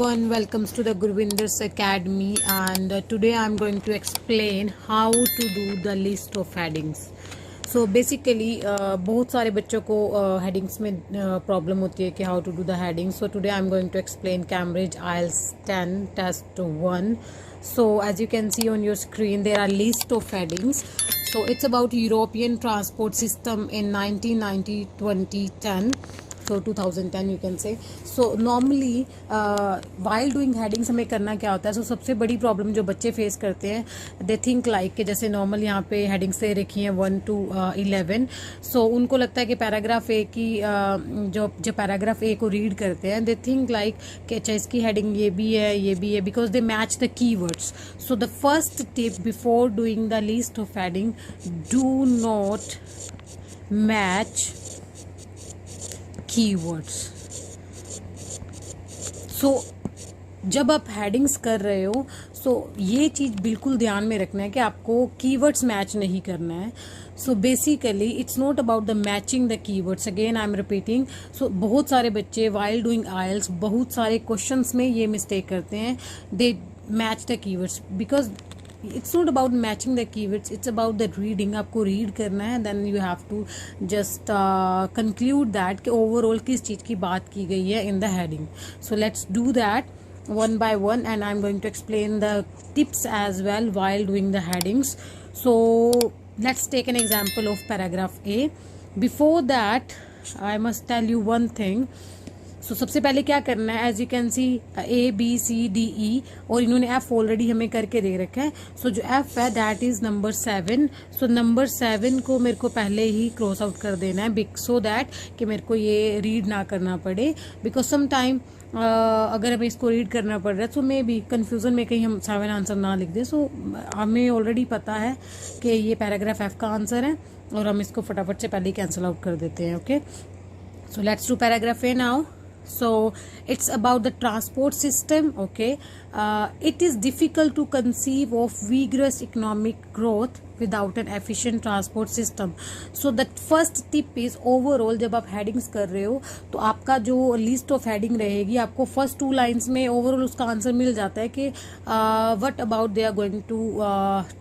everyone, welcomes to the Gurvinder's Academy, and today I'm going to explain how to do the list of headings. So basically बहुत सारे बच्चों को headings में problem होती है कि how to do the headings. So today I'm going to explain Cambridge IELTS 10 test 1. So as you can see on your screen, there are list of headings. So it's about European transport system in 1990, 2010. So 2010 you can say. So normally while doing headings हमें करना क्या होता है. So सबसे बड़ी problem जो बच्चे face करते हैं, they think like कि जैसे नॉर्मल यहाँ पे हेडिंग्स दे रखी हैं 1 to 11. So उनको लगता है कि पैराग्राफ ए की जो पैराग्राफ ए को रीड करते हैं, they think like कि अच्छा इसकी हेडिंग ये भी है because they match the keywords. So the first tip before doing the list of heading, do not match keywords. So जब आप हेडिंग्स कर रहे हो, सो ये चीज़ बिल्कुल ध्यान में रखना है कि आपको कीवर्ड्स मैच नहीं करना है. So basically it's not about the matching the keywords. Again I am repeating. So बहुत सारे बच्चे वाइल डूइंग आइल्स बहुत सारे क्वेश्चंस में ये मिस्टेक करते हैं. They match the keywords because it's not about matching the keywords, it's about the reading. आपको रीड करना है, then you have to just conclude that कि overall किस चीज़ की बात की गई है in the heading. So let's do that one by one, and I'm going to explain the tips as well while doing the headings. So let's take an example of paragraph A. Before that I must tell you one thing. सो सबसे पहले क्या करना है, as you can see ABCDE, और इन्होंने F already हमें करके दे रखा है. सो जो F है that is number 7. So number 7 को मेरे को पहले ही क्रॉस आउट कर देना है सो दैट कि मेरे को ये रीड ना करना पड़े. बिकॉज सम टाइम अगर हमें इसको रीड करना पड़ रहा है तो मे भी कन्फ्यूज़न में कहीं हम 7 आंसर ना लिख दें. सो हमें ऑलरेडी पता है कि ये पैराग्राफ F का आंसर है और हम इसको फटाफट से पहले ही कैंसिल आउट कर देते हैं. Okay, so let's do paragraph A now. So it's about the transport system. Okay, it is difficult to conceive of vigorous economic growth without an efficient transport system. So the first tip is overall जब आप headings कर रहे हो तो आपका जो list of heading रहेगी, आपको first 2 lines में overall उसका आंसर मिल जाता है कि what about they are going to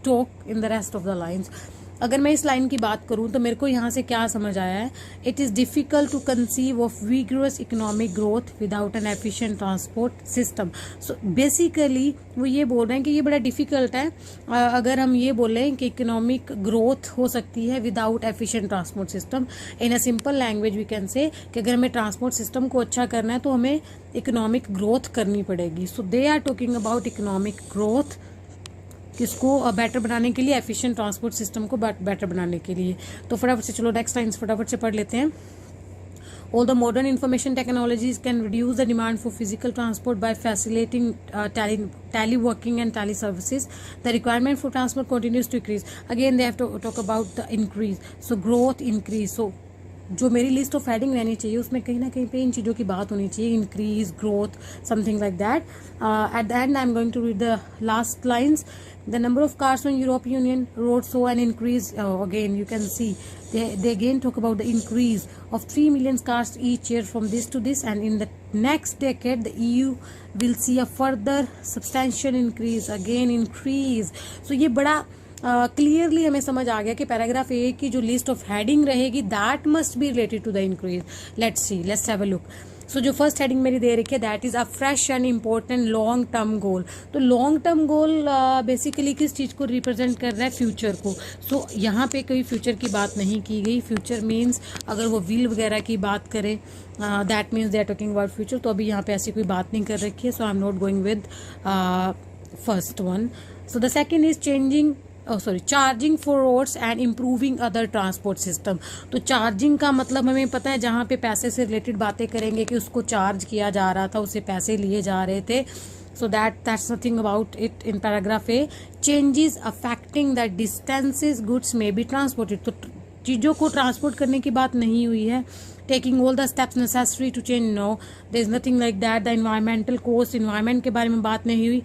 talk in the rest of the lines. अगर मैं इस लाइन की बात करूं तो मेरे को यहाँ से क्या समझ आया है, it is difficult to conceive of vigorous economic growth without an efficient transport system. So basically वो ये बोल रहे हैं कि ये बड़ा डिफ़िकल्ट है अगर हम ये बोलें कि इकोनॉमिक ग्रोथ हो सकती है without efficient transport system. In a simple language we can say कि अगर हमें ट्रांसपोर्ट सिस्टम को अच्छा करना है तो हमें इकोनॉमिक ग्रोथ करनी पड़ेगी. So they are talking about economic growth, किसको बेटर बनाने के लिए, एफिशिएंट ट्रांसपोर्ट सिस्टम को बेटर बनाने के लिए. तो फटाफट से चलो नेक्स्ट लाइन्स फटाफट से पढ़ लेते हैं. All the modern information technologies can reduce the demand for physical transport by facilitating teleworking and teleservices. The requirement for transport continues to increase. Again, they have to talk about the increase. So growth increase. So जो मेरी list of heading रहनी चाहिए उसमें कहीं ना कहीं पे इन चीज़ों की बात होनी चाहिए, increase, growth, something like that. At the end I am going to read the last lines. The number of cars on European Union roads saw an increase. Again, you can see they again talk about the increase of 3 million cars each year from this to this, and in the next decade the EU will see a further substantial increase. Again, increase. So ये बड़ा clearly हमें समझ आ गया कि paragraph A की जो list of heading रहेगी that must be related to the increase. Let's see, let's have a look. So जो फर्स्ट हेडिंग मेरी दे रखी है that is a fresh and important long term goal. तो लॉन्ग टर्म गोल basically किस चीज़ को represent कर रहा है, फ्यूचर को. सो यहाँ पे कोई फ्यूचर की बात नहीं की गई. फ्यूचर मीन्स अगर वो व्हील वगैरह की बात करें that means they are talking about future. तो अभी यहाँ पे ऐसी कोई बात नहीं कर रखी है. So I am not going with first one. So the second is charging for roads and improving other transport system. तो चार्जिंग का मतलब हमें पता है जहाँ पे पैसे से रिलेटेड बातें करेंगे कि उसको चार्ज किया जा रहा था, उससे पैसे लिए जा रहे थे. So that's nothing about it in paragraph A. Changes affecting the distances goods may be transported. तो चीज़ों को ट्रांसपोर्ट करने की बात नहीं हुई है. Taking all the steps necessary to change, no, there is nothing like that. The environmental cost, environment के बारे में बात नहीं हुई.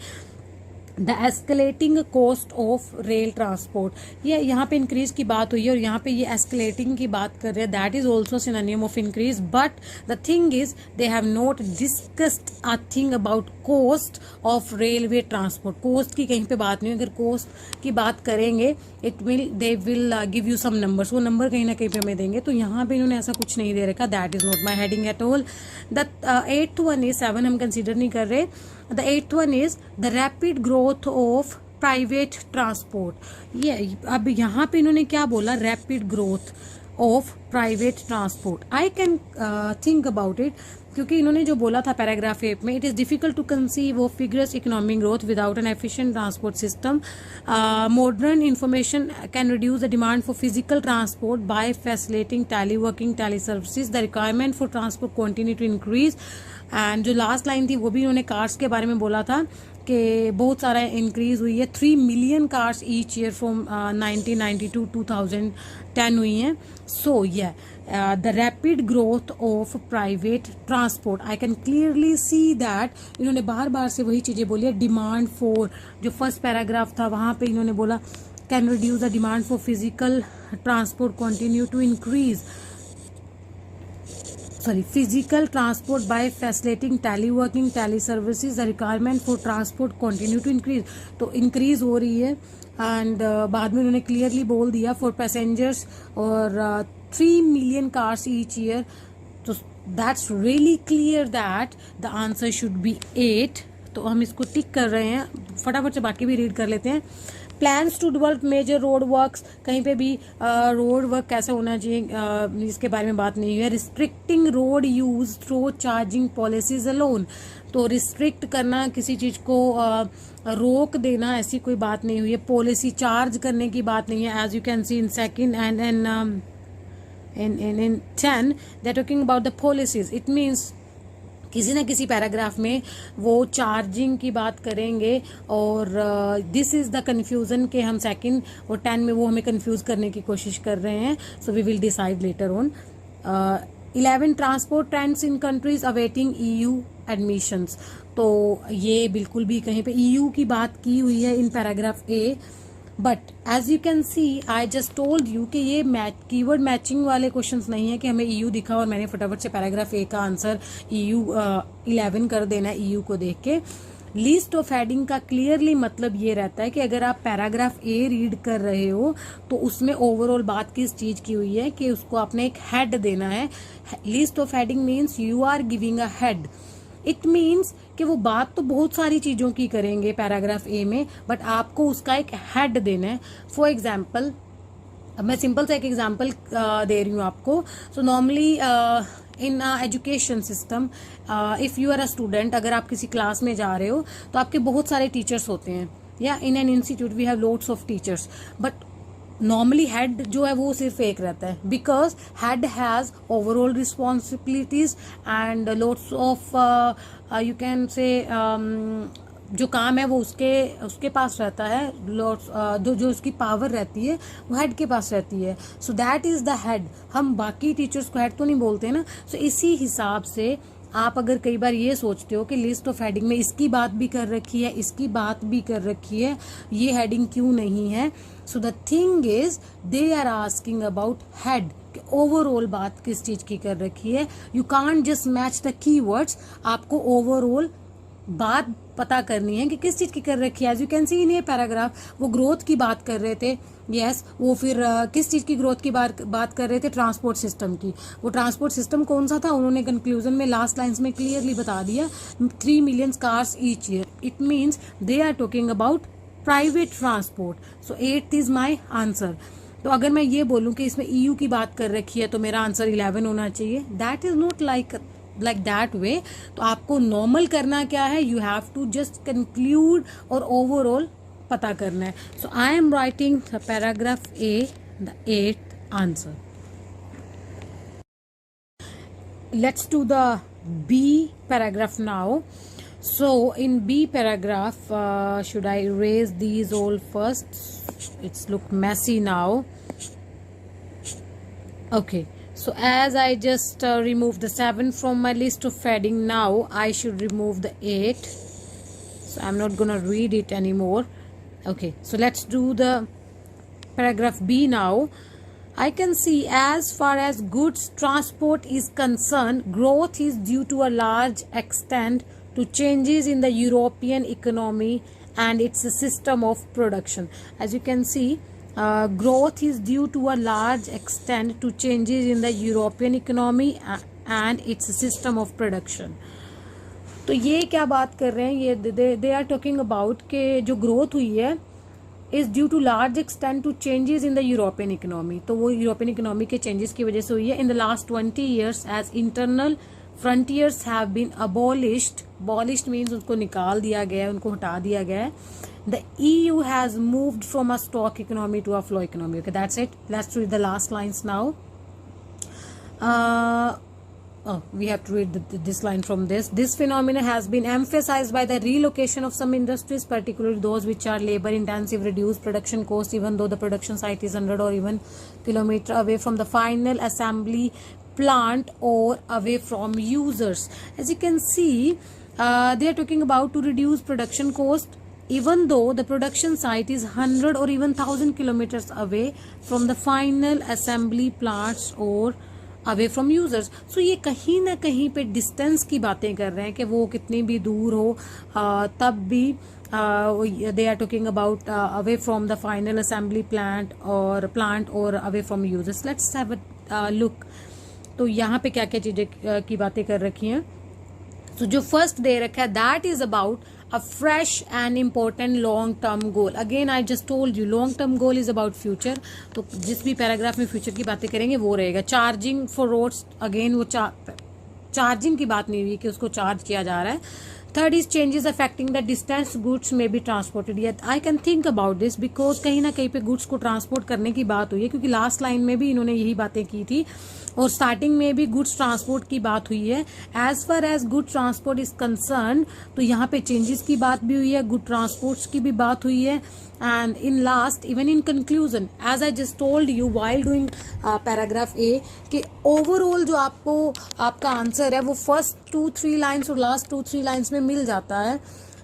The escalating cost of rail transport. ये यहाँ पे इंक्रीज की बात हुई है और यहाँ पे ये एस्केलेटिंग की बात कर रहे हैं, that is also synonym of increase, but the thing is they have not discussed a thing about cost of railway transport. Cost की कहीं पे बात नहीं, अगर कॉस्ट की बात करेंगे they will give you some numbers, वो नंबर कहीं ना कहीं पे हमें देंगे, तो यहाँ पे इन्होंने ऐसा कुछ नहीं दे रखा, that is not my heading at all. The 8th one is 7 हम कंसिडर नहीं कर रहे। The 8th one is the rapid growth of private transport। ये अब यहाँ पे इन्होंने क्या बोला, rapid growth of private transport। I can think about it, क्योंकि इन्होंने जो बोला था पैराग्राफ 8 में, it is difficult to conceive of figures economic growth without an efficient transport system. Modern information can reduce the demand for physical transport by facilitating teleworking, tele services, the requirement for transport continue to increase. And जो last line थी वो भी उन्होंने cars के बारे में बोला था कि बहुत सारा इंक्रीज हुई है, 3 million cars each year from 1990 to 2010 हुई हैं। सो ये the rapid growth of private transport, I can clearly see that इन्होंने बार बार से वही चीजें बोली है। डिमांड फॉर, जो फर्स्ट पैराग्राफ था वहां पे इन्होंने बोला can reduce the demand for physical transport continue to increase, physical transport by facilitating teleworking, teleservices, the requirement for transport continue to increase। तो increase हो रही है एंड बाद में उन्होंने क्लियरली बोल दिया फॉर पैसेंजर्स और 3 मिलियन कार्स ईच ईयर। तो that's really clear that the answer should be 8। तो हम इसको टिक कर रहे हैं, फटाफट से बाकी भी रीड कर लेते हैं। Plans to develop major road works, कहीं पे भी रोड वर्क कैसे होना चाहिए इसके बारे में बात नहीं हुई है। Restricting road use through charging policies alone, तो रिस्ट्रिक्ट करना किसी चीज को रोक देना ऐसी कोई बात नहीं हुई है। पॉलिसी चार्ज करने की बात नहीं है, as you can see in second and in 10 they're talking about the policies। it means किसी ना किसी पैराग्राफ में वो चार्जिंग की बात करेंगे और दिस इज द कंफ्यूजन के हम सेकंड और 10 में वो हमें कंफ्यूज करने की कोशिश कर रहे हैं। So we will decide later on. 11 transport trends in countries awaiting EU admissions, तो ये बिल्कुल भी कहीं पे EU की बात की हुई है in paragraph A, but as you can see I just told you कि ये कीवर्ड मैचिंग वाले क्वेश्चंस नहीं है कि हमें EU दिखा और मैंने फटाफट से पैराग्राफ A का आंसर EU 11 कर देना है EU को देख के। लिस्ट ऑफ हेडिंग का क्लियरली मतलब ये रहता है कि अगर आप पैराग्राफ A रीड कर रहे हो तो उसमें ओवरऑल बात किस चीज की हुई है कि उसको आपने एक हेड देना है। List of heading means you are giving a head. It means कि वो बात तो बहुत सारी चीजों की करेंगे पैराग्राफ A में, बट आपको उसका एक हेड देना है। फॉर एग्जाम्पल, मैं सिंपल सा एक एग्जाम्पल दे रही हूँ आपको। So normally in education system, if you are a student, अगर आप किसी क्लास में जा रहे हो तो आपके बहुत सारे टीचर्स होते हैं, या in an institute we have lots of teachers, but normally head जो है वो सिर्फ एक रहता है, because head has overall responsibilities and lots of you can say जो काम है वो उसके पास रहता है, लोट्स जो उसकी पावर रहती है वो हेड के पास रहती है। So that is the head. हम बाकी टीचर्स को हेड तो नहीं बोलते ना। सो इसी हिसाब से आप अगर कई बार ये सोचते हो कि लिस्ट ऑफ हेडिंग में इसकी बात भी कर रखी है, इसकी बात भी कर रखी है, ये हेडिंग क्यों नहीं है। So the thing is they are asking about head, overall बात किस चीज की कर रखी है। You can't just match the keywords, आपको ओवरऑल बात पता करनी है कि किस चीज की कर रखी है। एज यू कैन सी इन ये पैराग्राफ वो ग्रोथ की बात कर रहे थे, यस वो फिर किस चीज की ग्रोथ की बात कर रहे थे, ट्रांसपोर्ट सिस्टम की। वो ट्रांसपोर्ट सिस्टम कौन सा था उन्होंने कंक्लूजन में लास्ट लाइंस में क्लियरली बता दिया, 3 million cars each year. It means they are talking about private transport. So 8th is my answer. तो अगर मैं ये बोलूं कि इसमें EU की बात कर रखी है तो मेरा आंसर 11 होना चाहिए, that is not like that way. तो आपको नॉर्मल करना क्या है, you have to just conclude और ओवरऑल पता करना है। So I am writing the paragraph A, the 8th answer. Let's do the B paragraph now. So in B paragraph, should I erase these all first? It's look messy now. Okay. So as I just removed the 7 from my list of heading, now I should remove the 8. so I'm not gonna read it anymore. Okay, so let's do the paragraph B now. I can see as far as goods transport is concerned, growth is due to a large extent to changes in the European economy and its system of production. As you can see, growth is due to a large extent to changes in the European economy and its system of production. तो ये क्या बात कर रहे हैं, ये दे are talking about के जो ग्रोथ हुई है is due to large extent to changes in the European economy. तो वो यूरोपियन इकोनॉमी के चेंजेस की वजह से हुई है. In the last 20 years as internal frontiers have been abolished. Abolished means उनको निकाल दिया गया है, उनको हटा दिया गया है. The EU has moved from a stock economy to a flow economy. Okay, that's it. Let's read the last lines now. We have to read this line from this. This phenomenon has been emphasized by the relocation of some industries, particularly those which are labor intensive, reduced production costs, even though the production site is 100 or even kilometer away from the final assembly plant or away from users. As you can see, they are talking about to reduce production cost even though the production site is 100 or even 1000 kilometers away from the final assembly plants or away from users. So ये कहीं ना कहीं पे distance की बातें कर रहे हैं कि वो कितनी भी दूर हो तब भी they are talking about away from the final assembly plant और away from users. Let's have a look. तो यहाँ पे क्या क्या चीजें की बातें कर रखी हैं. तो जो फर्स्ट दे रखा है that is about a fresh and important long term goal. Again I just told you long term goal is about future. तो जिस भी पैराग्राफ में फ्यूचर की बातें करेंगे वो रहेगा. चार्जिंग फॉर रोड्स, अगेन वो चार्जिंग की बात नहीं हुई कि उसको चार्ज किया जा रहा है. Third is changes affecting the distance goods may be transported. Yet I can think about this because कहीं ना कहीं पे गुड्स को ट्रांसपोर्ट करने की बात हुई है, क्योंकि लास्ट लाइन में भी इन्होंने यही बातें की थी और स्टार्टिंग में भी गुड्स ट्रांसपोर्ट की बात हुई है. As far as good transport is concern, तो यहाँ पे चेंजेस की बात भी हुई है, गुड ट्रांसपोर्ट्स की भी बात हुई है. And in last even in conclusion as I just told you while doing paragraph A कि ओवरऑल जो आपको आपका आंसर है वो फर्स्ट 2-3 लाइन्स और लास्ट 2-3 लाइन्स में मिल जाता है.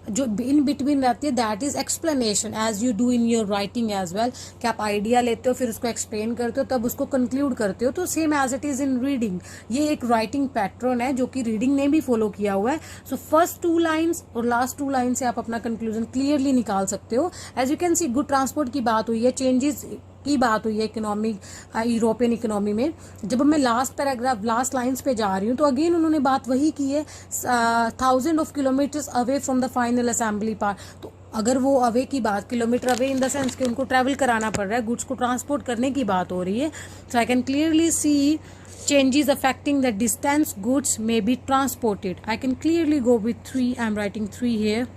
जो इन बिटवीन रहती है that is explanation as you do in your writing as well, कि आप आइडिया लेते हो फिर उसको एक्सप्लेन करते हो तब उसको कंक्लूड करते हो. तो same as it is in reading. ये एक राइटिंग पैटर्न है जो कि रीडिंग ने भी फॉलो किया हुआ है. सो फर्स्ट 2 लाइन्स और लास्ट 2 लाइन से आप अपना कंक्लूजन क्लियरली निकाल सकते हो. As you can see good transport की बात हुई है, चेंजेस की बात हुई है इकोनॉमिक यूरोपियन इकोनॉमी में. जब मैं लास्ट पैराग्राफ लास्ट लाइंस पे जा रही हूँ तो अगेन उन्होंने बात वही की है, 1000 of kilometres away from the final assembly part. तो अगर वो अवे की बात, kilometre away in the sense कि उनको ट्रैवल कराना पड़ रहा है, गुड्स को ट्रांसपोर्ट करने की बात हो रही है. So I can clearly see changes affecting the distance goods may be transported. I can clearly go with 3. I'm writing 3 here,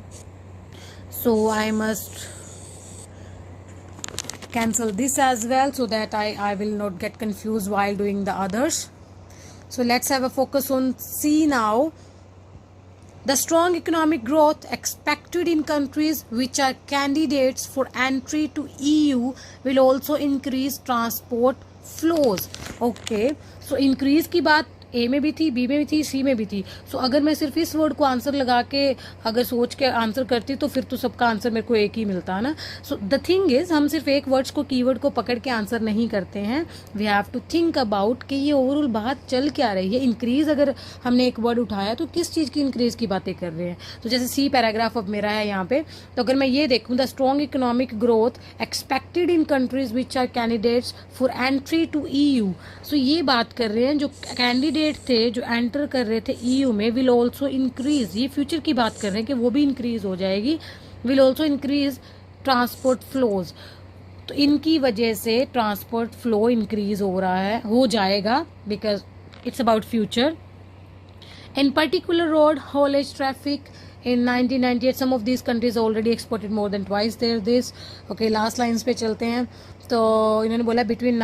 so I must cancel this as well so that I will not get confused while doing the others. So let's have a focus on C now. The strong economic growth expected in countries which are candidates for entry to EU will also increase transport flows. Okay, so increase की बात ए में भी थी, B में भी थी, सी में भी थी. सो अगर मैं सिर्फ इस वर्ड को आंसर लगा के अगर सोच के आंसर करती तो फिर तो सबका आंसर मेरे को एक ही मिलता है ना. सो द थिंग इज हम सिर्फ एक वर्ड्स को कीवर्ड को पकड़ के आंसर नहीं करते हैं. We have to think about कि ये ओवरऑल बात चल क्या रही है. इंक्रीज अगर हमने एक वर्ड उठाया तो किस चीज़ की इंक्रीज की बातें कर रहे हैं. तो जैसे सी पैराग्राफ अब मेरा है यहाँ पे, तो अगर मैं ये देखूँ the strong economic growth expected in countries which are candidates for entry to EU. So ये बात कर रहे हैं जो कैंडिडेट थे जो एंटर कर रहे थे EU में, विल ऑल्सो इंक्रीज. ये फ्यूचर की बात कर रहे हैं कि वो भी इंक्रीज हो जाएगी. Will also increase transport flows. तो इनकी वजह से ट्रांसपोर्ट फ्लो इंक्रीज हो रहा है, हो जाएगा, because it's about future. In particular road haulage traffic in 1998 some of these countries already exported more than twice their this. Okay, last lines पे चलते हैं. तो इन्होंने बोला between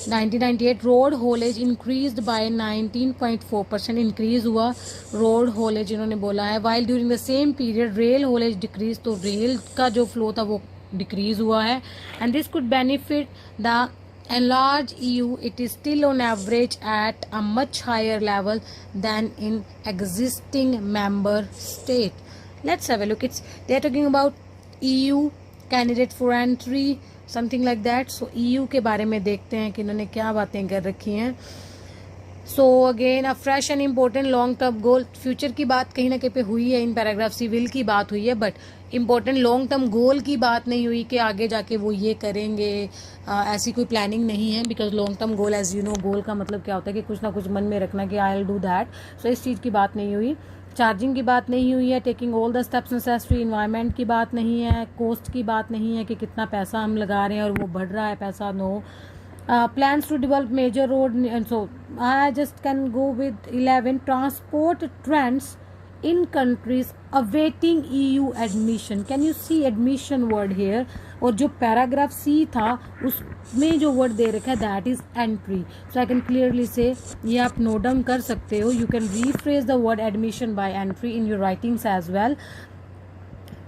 1998 road haulage increased by 19.4% increase हुआ रोड होलेज इन्होंने बोला है. While during the same period rail haulage decrease, तो रेल का जो फ्लो था वो डिक्रीज हुआ है. And this could benefit the enlarged EU, it is still on average at a much higher level than in existing member state. Let's have a look. They are talking about EU candidate for entry, something like that. So EU के बारे में देखते हैं कि इन्होंने क्या बातें कर रखी हैं. So again a fresh and important long term goal. Future की बात कहीं ना कहीं पे हुई है इन पैराग्राफ. सिविल की बात हुई है, बट इम्पोर्टेंट लॉन्ग टर्म गोल की बात नहीं हुई कि आगे जाके वो ये करेंगे. ऐसी कोई प्लानिंग नहीं है, because long term goal, as you know, goal का मतलब क्या होता है कि कुछ ना कुछ मन में रखना कि आई विल डू दैट. सो इस चीज़ की बात नहीं हुई. चार्जिंग की बात नहीं हुई है. Taking all the steps necessary. Environment की बात नहीं है. कॉस्ट की बात नहीं है कि कितना पैसा हम लगा रहे हैं और वो बढ़ रहा है पैसा. No. Plans to develop major road, and so I just can go with 11. Transport trends in countries awaiting EU admission. Can you see admission word here? और जो पैराग्राफ सी था उसमें जो वर्ड दे रखा है that is entry. So I can clearly say, ये आप नोट डाउन कर सकते हो. You can rephrase the word admission by entry in your writings as well.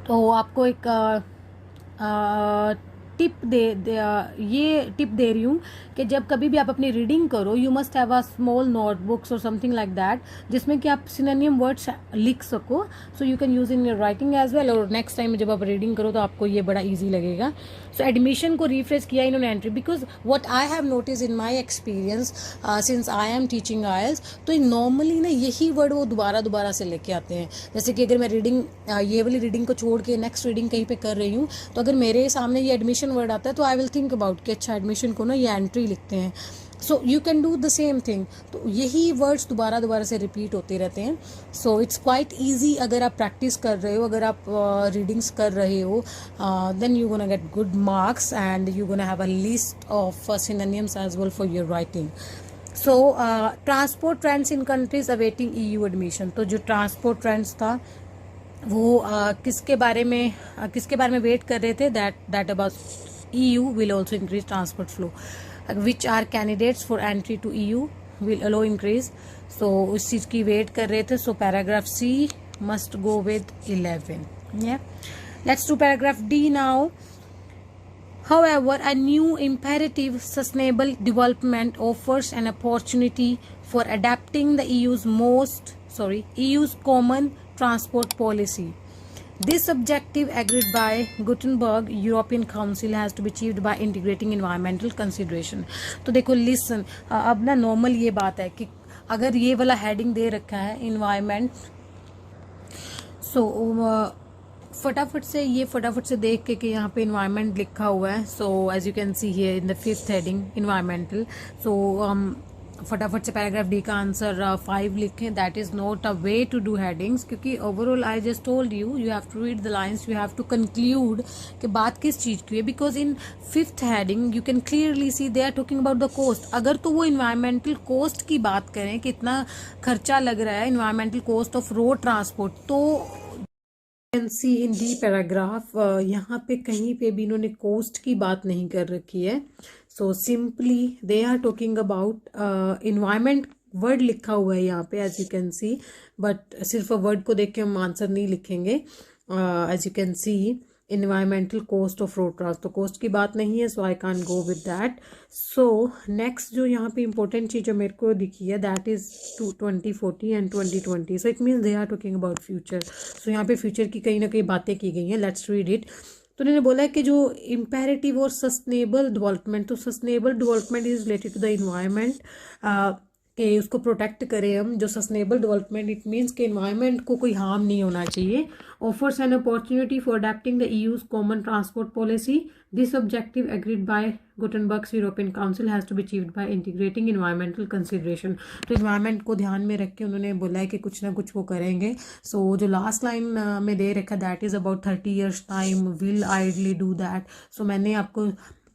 तो आपको एक ये टिप दे रही हूँ कि जब कभी भी आप अपनी रीडिंग करो, you must have a small notebooks और समथिंग लाइक दैट, जिसमें कि आप सिनोनिम वर्ड्स लिख सको. So you can use in your writing as well. और नेक्स्ट टाइम जब आप रीडिंग करो तो आपको ये बड़ा ईजी लगेगा. सो एडमिशन को रिफ्रेश किया इन्होंने entry, because what I have notice in my experience since I am teaching IELTS, तो नॉर्मली ना यही वर्ड वो दोबारा से लेके आते हैं. जैसे कि अगर मैं रीडिंग ये वाली रीडिंग को छोड़ के नेक्स्ट रीडिंग कहीं पे कर रही हूँ, तो अगर मेरे सामने ये एडमिशन वर्ड आता है तो आई विल थिंक अबाउट कि अच्छा एडमिशन को ना ये एंट्री लिखते हैं. सो you can do the same thing. तो यही वर्ड्स दोबारा से रिपीट होते रहते हैं. So it's quite easy. अगर आप प्रैक्टिस कर रहे हो, अगर आप रीडिंग्स कर रहे हो, then you gonna get good marks and you gonna have a list of synonyms as well for your writing. So transport trends in countries awaiting EU admission. तो जो ट्रांसपोर्ट ट्रेंड्स था वो किसके बारे में वेट कर रहे थे? That about EU will also increase transport flow. Which are candidates for entry to EU will allow increase. So उस चीज़ की वेट कर रहे थे. So paragraph C must go with 11. Yeah. Let's do paragraph D now. However, a new imperative sustainable development offers an opportunity for adapting the EU's common transport policy. This objective agreed by Gutenberg European Council has to be achieved by integrating environmental consideration. तो देखो listen, अब ना normal ये बात है कि अगर ये वाला हेडिंग दे रखा है इन्वायरमेंट, सो फटाफट से देख के कि यहाँ पे इन्वायरमेंट लिखा हुआ है. So as you can see here in the 5th heading environmental. So फटाफट से पैराग्राफ डी का आंसर 5 लिखें. That is not a way to do headings, क्योंकि overall I just told you have to read the lines, you have to conclude कि बात किस चीज़ की है. Because in 5th heading you can clearly see they are talking about the cost. अगर तो वो इन्वायरमेंटल कोस्ट की बात करें, कितना खर्चा लग रहा है, environmental cost of road transport, तो can see in the paragraph यहाँ पे कहीं पे भी इन्होंने कोस्ट की बात नहीं कर रखी है. So simply they are talking about environment. Word लिखा हुआ है यहाँ पे as you can see, but सिर्फ वर्ड को देख के हम आंसर नहीं लिखेंगे. As you can see environmental cost of road transport, तो कोस्ट की बात नहीं है. So I can go with that. So next जो यहाँ पे इंपॉर्टेंट चीज़ जो मेरे को दिखी है that is 2040 and 2020. So it means they are talking about future. So यहाँ पे फ्यूचर की कहीं ना कहीं बातें की गई हैं. Let's read it. तो उन्होंने बोला है कि जो इम्पेरेटिव और सस्टेनेबल डेवलपमेंट, तो sustainable development is related to the environment, कि उसको प्रोटेक्ट करें हम. जो सस्टेनेबल डेवलपमेंट इट मीन्स कि एनवायरनमेंट को कोई हार्म नहीं होना चाहिए. Offers an opportunity for adapting the EU's common transport policy. This objective agreed by Gothenburg's European Council has to be achieved by integrating environmental consideration. तो environment को ध्यान में रख के उन्होंने बोला है कि कुछ ना कुछ वो करेंगे. सो जो लास्ट लाइन में दे रखा that is about 30 years time will ideally do that. So मैंने आपको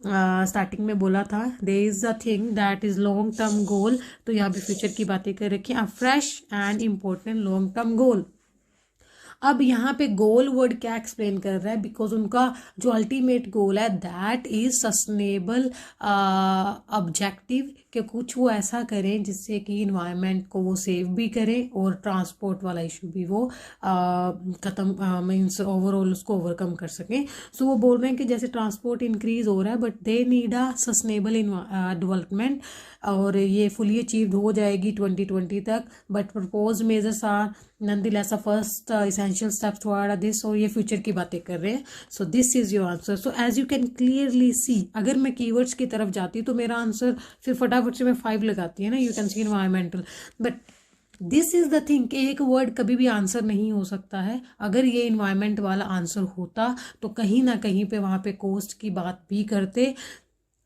स्टार्टिंग में बोला था there is a thing that is long term goal. तो यहाँ पे फ्यूचर की बातें कर रखी हैं. Fresh and important long term goal. अब यहाँ पे गोल वर्ड क्या एक्सप्लेन कर रहा है? बिकॉज उनका जो अल्टीमेट गोल है दैट इज सस्टेनेबल ऑब्जेक्टिव, कि कुछ वो ऐसा करें जिससे कि इन्वायरमेंट को वो सेव भी करें और ट्रांसपोर्ट वाला इशू भी वो ख़त्म मीन्स ओवरऑल उसको ओवरकम कर सकें। सो वो बोल रहे हैं कि जैसे ट्रांसपोर्ट इंक्रीज हो रहा है but they need a sustainable development, और ये फुली अचीव्ड हो जाएगी 2020 तक, but propose measures are nonetheless a first essential steps toward this, और ये फ्यूचर की बातें कर रहे हैं। So this is your answer. So as you can clearly see, अगर मैं कीवर्ड्स की तरफ जाती तो मेरा आंसर फिर फटाफट से मैं 5 लगाती है ना, you can see environmental. But this is the thing कि एक वर्ड कभी भी आंसर नहीं हो सकता है। अगर ये इन्वायरमेंट वाला आंसर होता तो कहीं ना कहीं पे वहाँ पे कोस्ट की बात भी करते,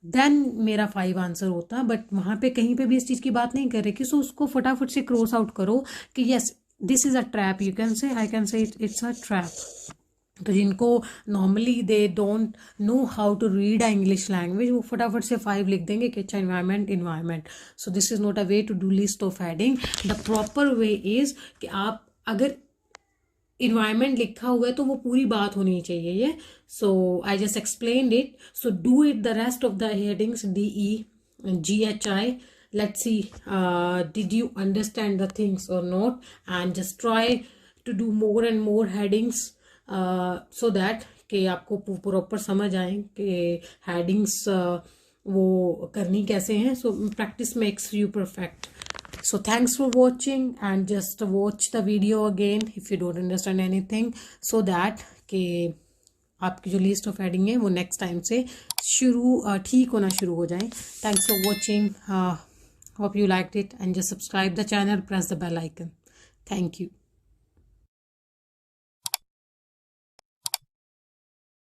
देन मेरा 5 आंसर होता। बट वहाँ पे कहीं पे भी इस चीज़ की बात नहीं कर रहे कि सो उसको फटाफट से क्रॉस आउट करो कि yes this is a trap, you can say, I can say it's a trap. तो जिनको normally they don't know how to read a English language, वो फटाफट से 5 लिख देंगे कि अच्छा environment. So this is not a way to do list of heading. The proper way is कि आप अगर इन्वायरमेंट लिखा हुआ है तो वो पूरी बात होनी चाहिए ये। So I just explained it, so do it the rest of the headings DEGHI. Let's see, did you understand the things or not, and just try to do more and more headings so that कि आपको proper समझ आए कि headings वो करनी कैसे हैं। So practice makes you perfect. So thanks for watching, and just watch the video again if you don't understand anything, so that कि आपकी जो लिस्ट ऑफ हेडिंग है वो नेक्स्ट टाइम से ठीक होना शुरू हो जाए। Thanks for watching, hope you liked it, and just subscribe the channel, press the bell icon. Thank you.